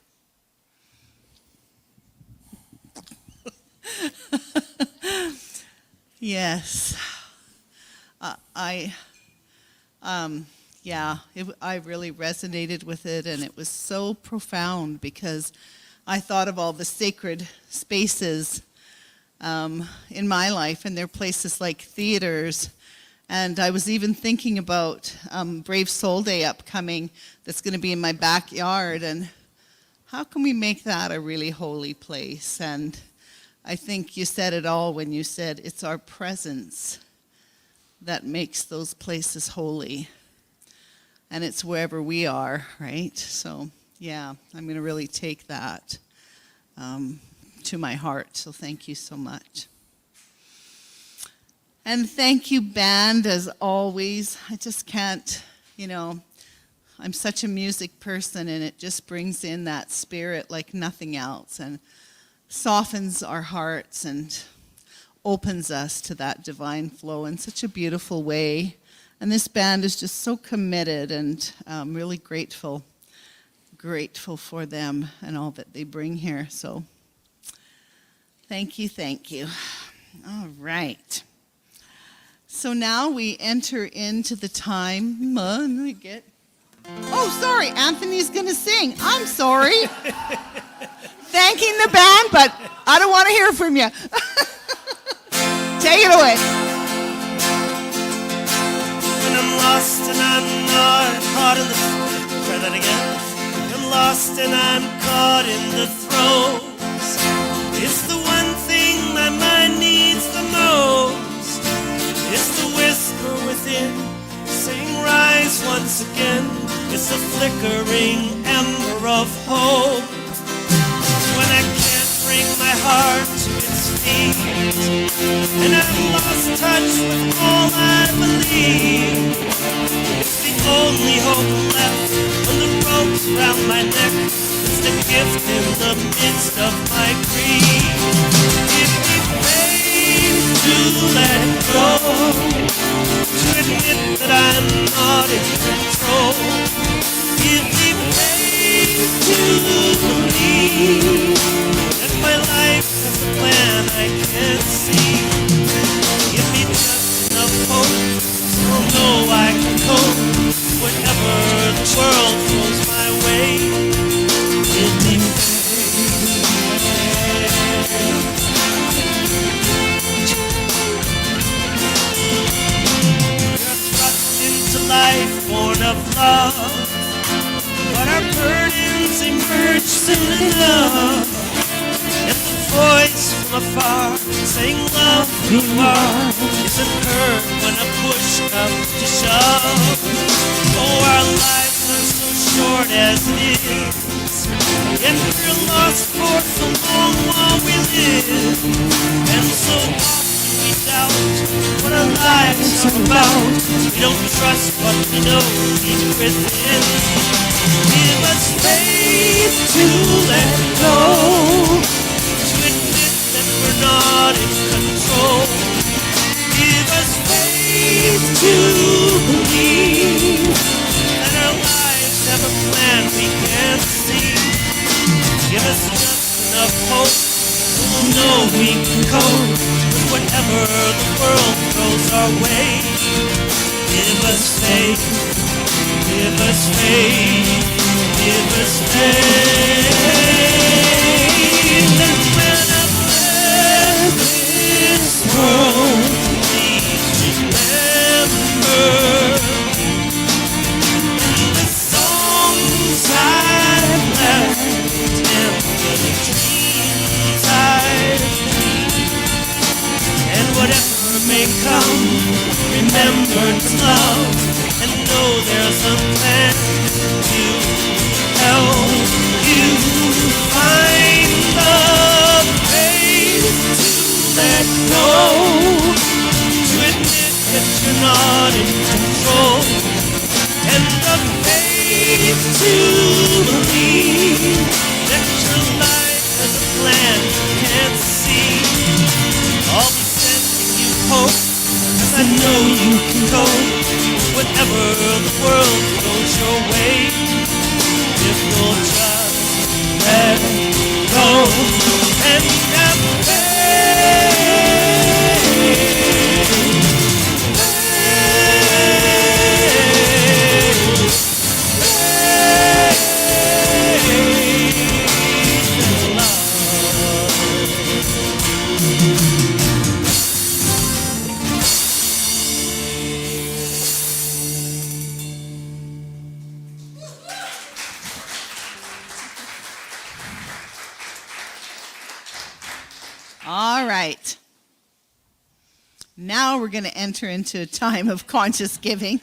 Yes. I yeah, I really resonated with it, and it was so profound because I thought of all the sacred spaces in my life, and they're places like theaters. And I was even thinking about Brave Soul Day upcoming that's going to be in my backyard, and how can we make that a really holy place? And I think you said it all when you said it's our presence that makes those places holy. And it's wherever we are, right? So, yeah, I'm going to really take that to my heart. So thank you so much. And thank you, band, as always. I just can't, I'm such a music person, and it just brings in that spirit like nothing else and softens our hearts and opens us to that divine flow in such a beautiful way. And this band is just so committed, and I'm really grateful for them and all that they bring here. So thank you, thank you. All right. So now we enter into the time. Oh, sorry, Anthony's going to sing. I'm sorry. Thanking the band, but I don't want to hear from you. Take it away. When I'm lost and I'm not caught in the... Try that again. I'm lost and I'm caught in the throes. It's the one thing my mind needs the most. It's the whisper within, saying rise once again. It's a flickering ember of hope. When I can't bring my heart to its feet, and I've lost touch with all I believe. It's the only hope left when the rope's round my neck. It's the gift in the midst of my grief. Give me faith to let go, to admit that I'm not in control. Give me faith to believe that my life has a plan I can't see. Give me just enough hope so I'll know I can cope whatever the world throws my way. Give me We're thrust into life born of love, but our burdens emerge soon enough. And the voice from afar saying love who you are isn't heard when a push comes to shove. Oh, our lives are so short as it is, yet we're lost for so long while we live. And so often we doubt what our lives are about. We don't trust what we know deep within. Give us faith to let go, to admit that we're not in control. Give us faith to believe that our lives have a plan we can't see. Give us just enough hope so we'll know we can cope with whatever the world throws our way. Give us faith. Give us faith, give us faith, and when I've left this world, please remember the songs I've left and the dreams I've dreamed, and whatever may come, remember to love. And know there's a plan to help you find the faith to let go, to admit that you're not in control, and the faith to believe that your life has a plan you can't see. I'll be sending you hope, 'cause I know you can cope whatever the world throws your way. If you'll just let go and have faith. Now we're going to enter into a time of conscious giving.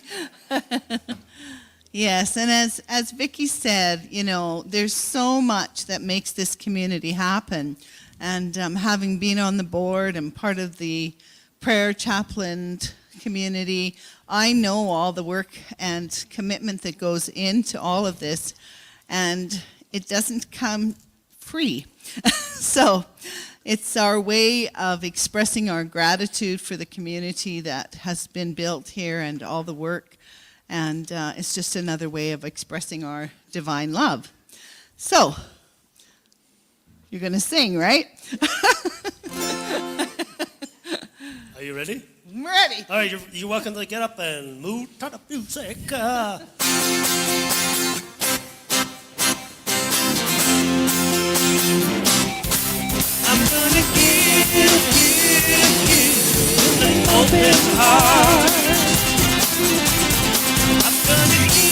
Yes, and as Vicki said, you know, there's so much that makes this community happen. And having been on the board and part of the prayer chaplain community, I know all the work and commitment that goes into all of this, and it doesn't come free. So it's our way of expressing our gratitude for the community that has been built here and all the work. And it's just another way of expressing our divine love. So, you're going to sing, right? Are you ready? I'm ready. All right, you're welcome to get up and move to the music. I'm gonna give an open heart. I'm gonna give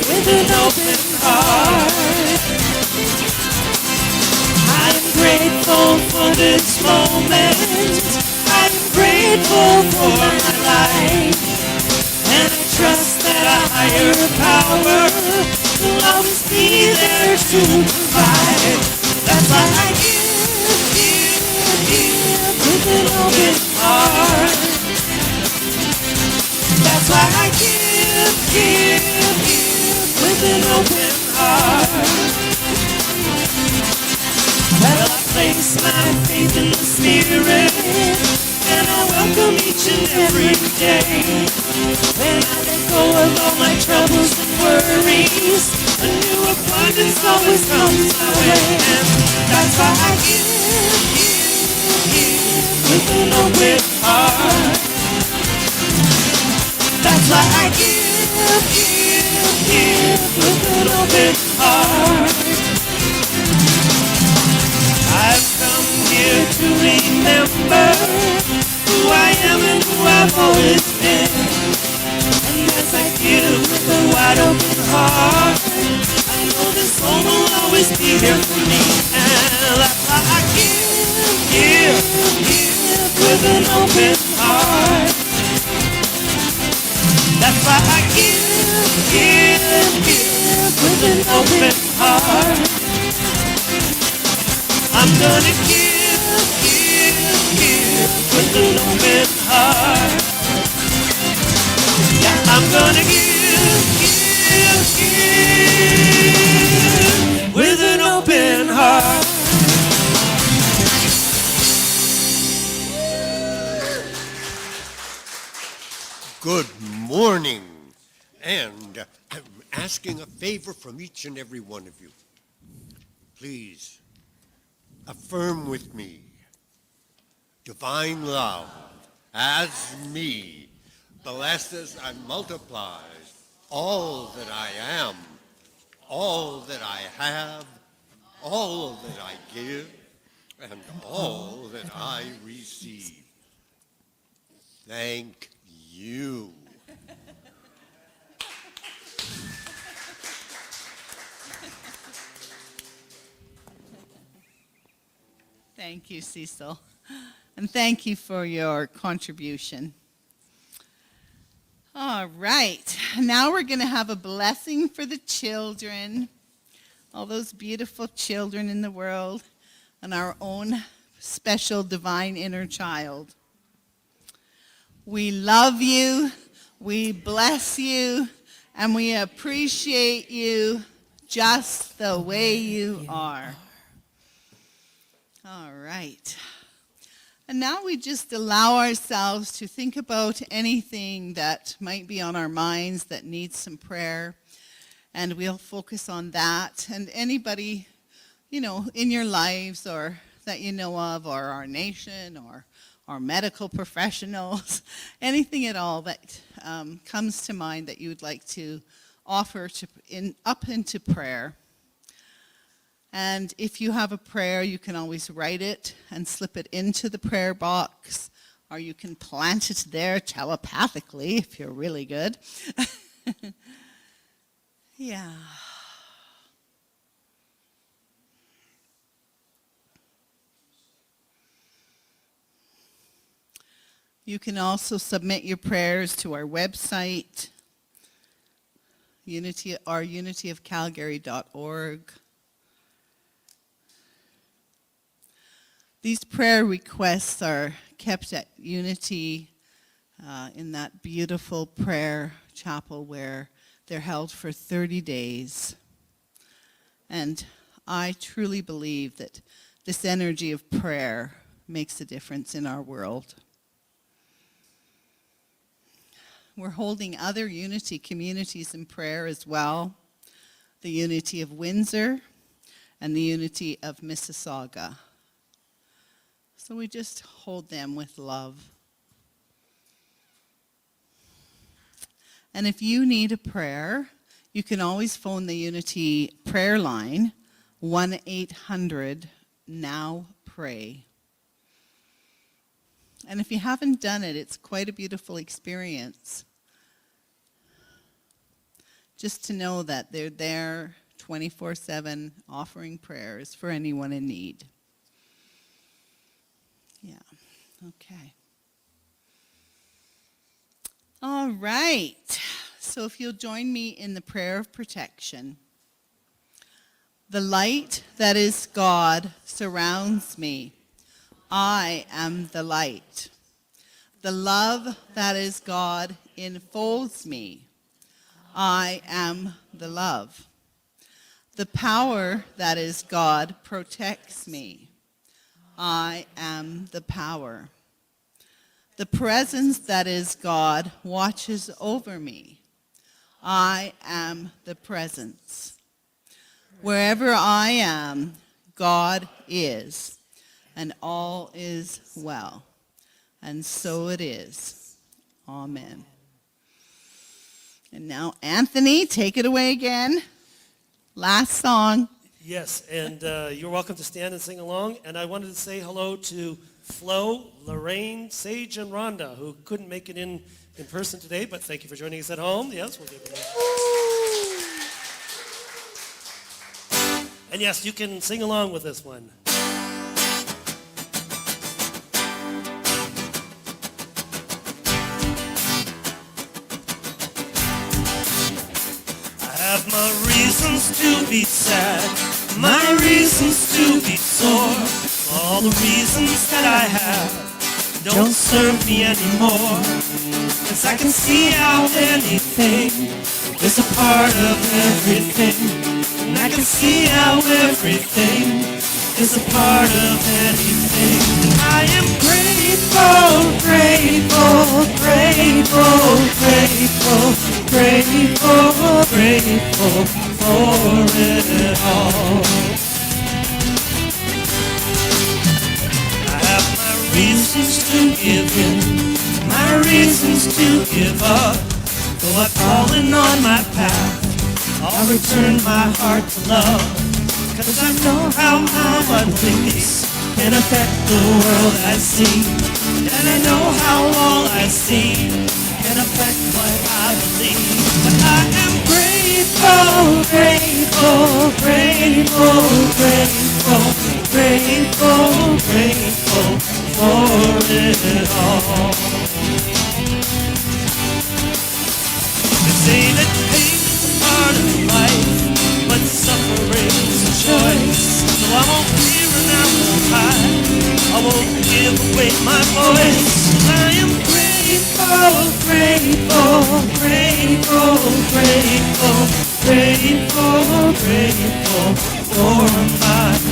with an open heart. I'm grateful for this moment. I'm grateful for my life. And I trust that a higher power will always be there to provide. That's why I give with an open heart. That's why I give with an open heart. Well, I place my faith in the Spirit, and I welcome each and every day. When I let go of all my troubles and worries, a new abundance always comes my way. And that's why I give with an open heart. That's why I give with an open heart. I've come here to remember who I am and who I've always been. And as I give with a wide open heart, I know this home will always be here for me. And that's why I give with an open heart. That's why I give with an open heart. I'm gonna give with an open heart. Yeah, I'm gonna give with an open heart. Good morning. And I'm asking a favor from each and every one of you. Please affirm with me. Divine love as me blesses and multiplies all that I am, all that I have, all that I give, and all that I receive. Thank you. Thank you, Cecil. And thank you for your contribution. All right. Now we're going to have a blessing for the children, all those beautiful children in the world, and our own special divine inner child. We love you, we bless you, and we appreciate you just the way you are. All right. And now we just allow ourselves to think about anything that might be on our minds that needs some prayer, and we'll focus on that. And anybody, you know, in your lives or that you know of, or our nation, or our medical professionals, anything at all that comes to mind that you would like to offer up into prayer. And if you have a prayer, you can always write it and slip it into the prayer box, or you can plant it there telepathically if you're really good. Yeah. You can also submit your prayers to our website, unityofcalgary.org. These prayer requests are kept at Unity in that beautiful prayer chapel where they're held for 30 days. And I truly believe that this energy of prayer makes a difference in our world. We're holding other Unity communities in prayer as well, the Unity of Windsor and the Unity of Mississauga. So we just hold them with love. And if you need a prayer, you can always phone the Unity prayer line, 1-800-NOW-PRAY. And if you haven't done it, it's quite a beautiful experience. Just to know that they're there 24/7 offering prayers for anyone in need. Yeah, okay. All right. So if you'll join me in the prayer of protection. The light that is God surrounds me. I am the light. The love that is God enfolds me. I am the love. The power that is God protects me. I am the power. The presence that is God watches over me. I am the presence. Wherever I am, God is, and all is well. And so it is. Amen. And now, Anthony, take it away again. Last song. Yes, and you're welcome to stand and sing along. And I wanted to say hello to Flo, Lorraine, Sage, and Rhonda, who couldn't make it in person today, but thank you for joining us at home. Yes, we'll give it a... And yes, you can sing along with this one. I have my reasons to be sad, my reasons to be sore. All the reasons that I have don't serve me anymore. 'Cause I can see how anything is a part of everything. And I can see how everything is a part of anything. I am grateful, grateful, grateful, grateful, grateful, grateful for it all. I have my reasons to give in, my reasons to give up. Though I've fallen on my path, I'll return my heart to love. 'Cause I know how my unbeliefs can affect the world I see. And I know how all I see can affect what I believe. But I am grateful, grateful, grateful, grateful, grateful, grateful for it all. They say that pain's a part of life, but suffering's a choice. So I won't fear and I won't hide, I won't give away my voice. I am grateful, grateful, grateful, grateful, grateful, grateful for mine.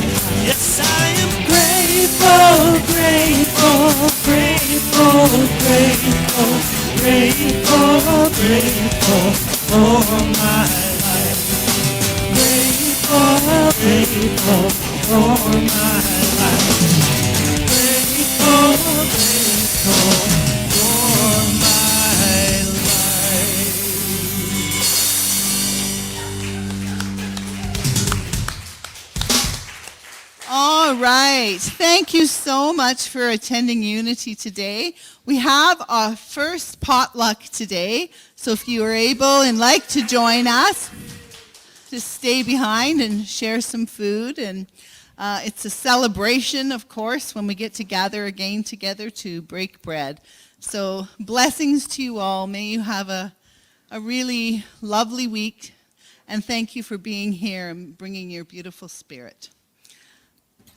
Yes, I am grateful, grateful, grateful, grateful, grateful, grateful for my life. Grateful, grateful for my life. Grateful, grateful for my life. All right. Thank you so much for attending Unity today. We have our first potluck today, so if you are able and like to join us, just stay behind and share some food. And It's a celebration, of course, when we get to gather again together to break bread. So blessings to you all. May you have a really lovely week. And thank you for being here and bringing your beautiful spirit.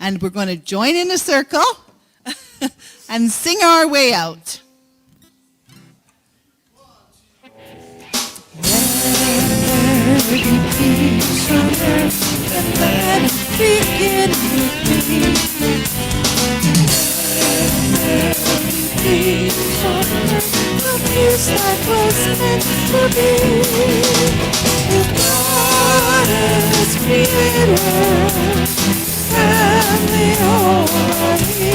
And we're going to join in a circle and sing our way out. Peace on earth, and let it begin with me. Peace on earth, the peace that was meant to be. With God as creator, and the Almighty.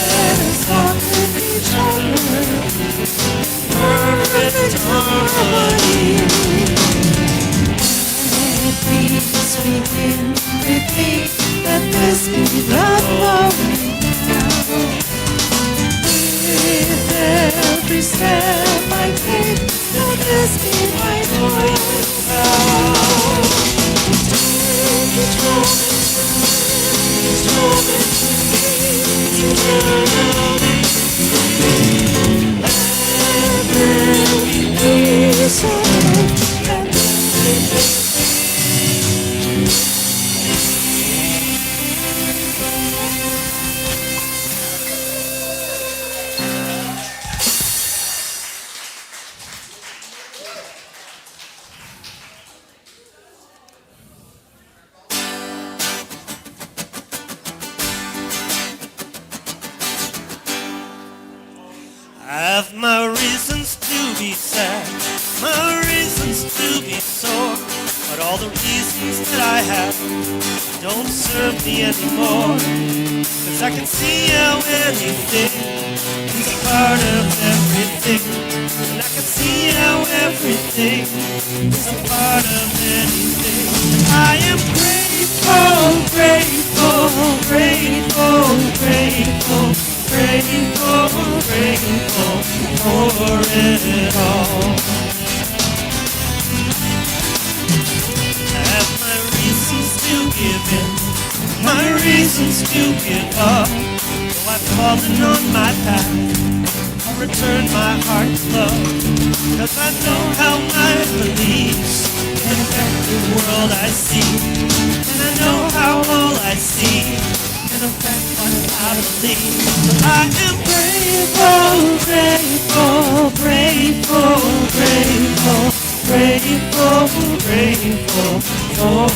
Let us walk with each other, perfect harmony. Let peace begin with me, let this be the moment now. With every step I take, let this be my voice now. Each moment, eternally. Peace on earth, and I've my reasons to be sad, my reasons to be sore, but all the reasons that I have don't serve me anymore. 'Cause I can see how anything is a part of everything, and I can see how everything is a part of anything. I am grateful, grateful, grateful, grateful, grateful, grateful for it all. I have my reasons to give in, my reasons to give up. Though I've fallen on my path, I'll return my heart to love. 'Cause I know how my beliefs affect the world I see, and I know how all I see can affect what I believe. So I am grateful, grateful, grateful, grateful, grateful, grateful for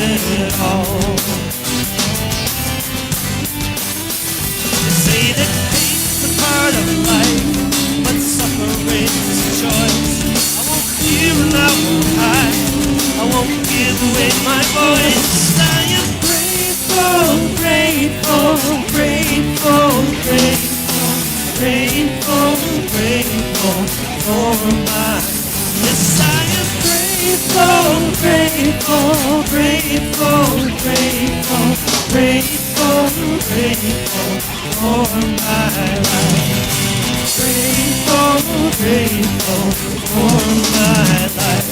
it all. They say that pain's a part of life, but suffering's a choice. I won't fear and I won't hide, I won't give away my voice. I am grateful, grateful, grateful, grateful, grateful, grateful for my. Yes, I am grateful, grateful, grateful, grateful, grateful, grateful for my life. Grateful, grateful for my life.